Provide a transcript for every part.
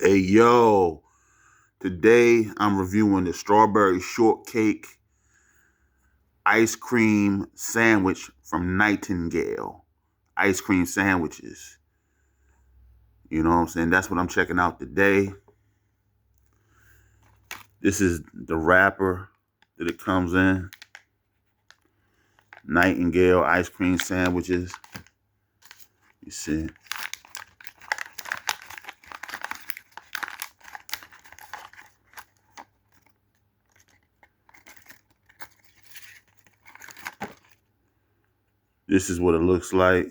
Hey yo, today I'm reviewing the strawberry shortcake ice cream sandwich from Nightingale. Ice cream sandwiches. You know what I'm saying? That's what I'm checking out today. This is the wrapper that it comes in. Nightingale ice cream sandwiches. You see. This is what it looks like.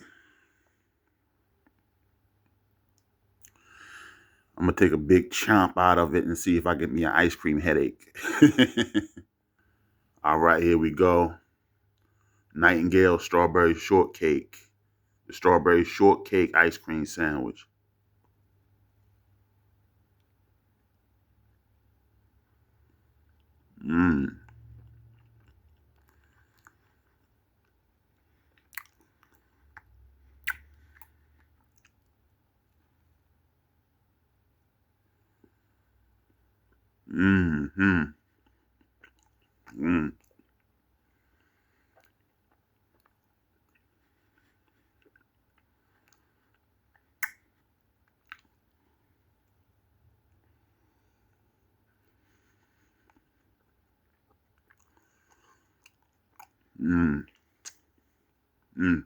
I'm gonna take a big chomp out of it and see if I get me an ice cream headache. All right, here we go. Nightingale strawberry shortcake. The strawberry shortcake ice cream sandwich. Mmm. Mm-hmm. Mm. Mm. Mm.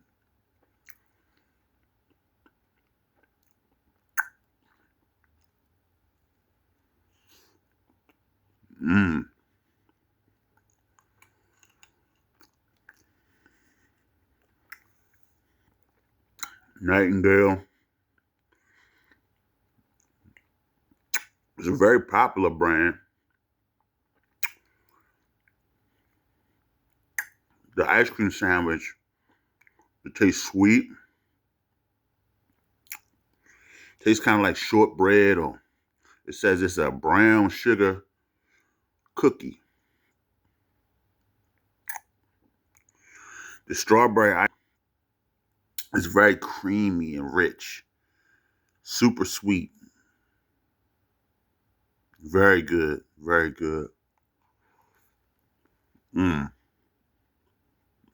Mm. Nightingale is a very popular brand. The ice cream sandwich, it tastes sweet. Tastes kind of like shortbread, or it says it's a brown sugar cookie. The strawberry ice is very creamy and rich. Super sweet. Very good. Very good. Mm.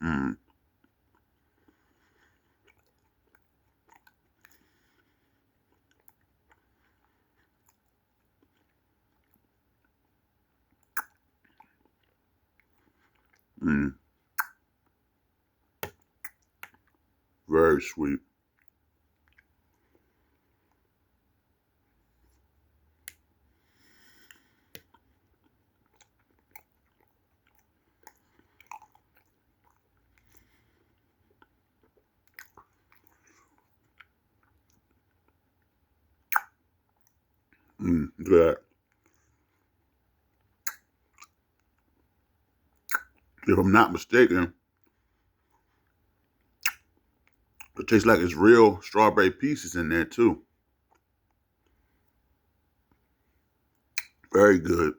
Mm. Mm. Very sweet. Good. If I'm not mistaken, it tastes like it's real strawberry pieces in there too. Very good.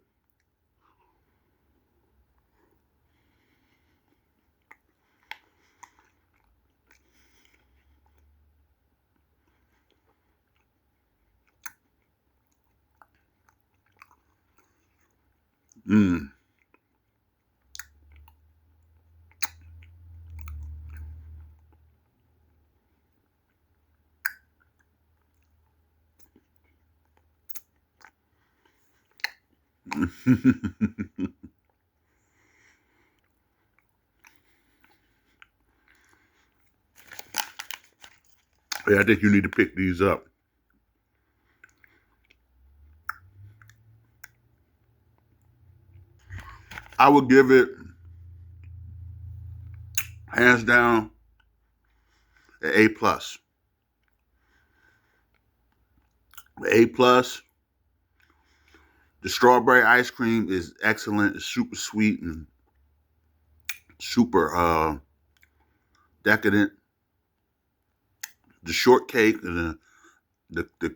Mm. Yeah, I think you need to pick these up. I would give it hands down an A plus. A plus. The strawberry ice cream is excellent. It's super sweet and super decadent. The shortcake, the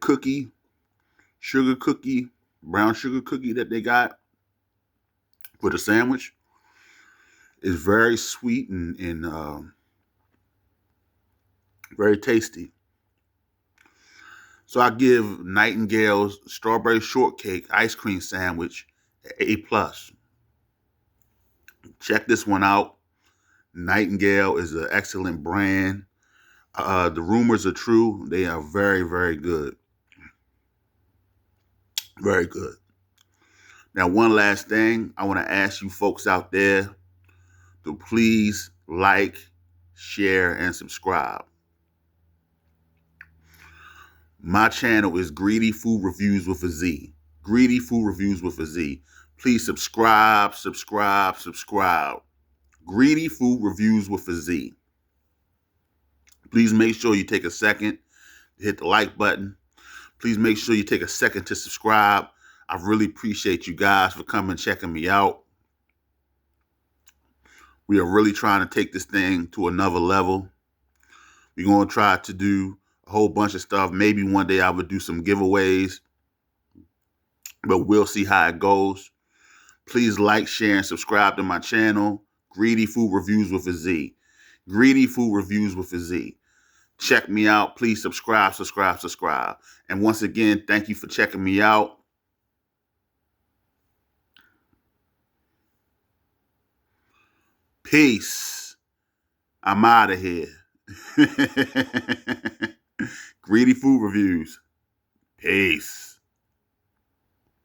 cookie, sugar cookie, brown sugar cookie that they got for the sandwich is very sweet and very tasty. So I give Nightingale's strawberry shortcake ice cream sandwich an A+. Check this one out. Nightingale is an excellent brand. The rumors are true. They are very, very good. Very good. Now, one last thing I want to ask you folks out there to please like, share, and subscribe. My channel is Greedy Food Reviews with a Z. Greedy Food Reviews with a Z. Please subscribe, subscribe, subscribe. Greedy Food Reviews with a Z. Please make sure you take a second to hit the like button. Please make sure you take a second to subscribe. I really appreciate you guys for coming and checking me out. We are really trying to take this thing to another level. We're going to try to do a whole bunch of stuff. Maybe one day I would do some giveaways, but we'll see how it goes. Please like, share, and subscribe to my channel, Greedy Food Reviews with a Z. Greedy Food Reviews with a Z. Check me out. Please subscribe, subscribe, subscribe. And once again, thank you for checking me out. Peace. I'm out of here. Greedy Food Reviews. Peace.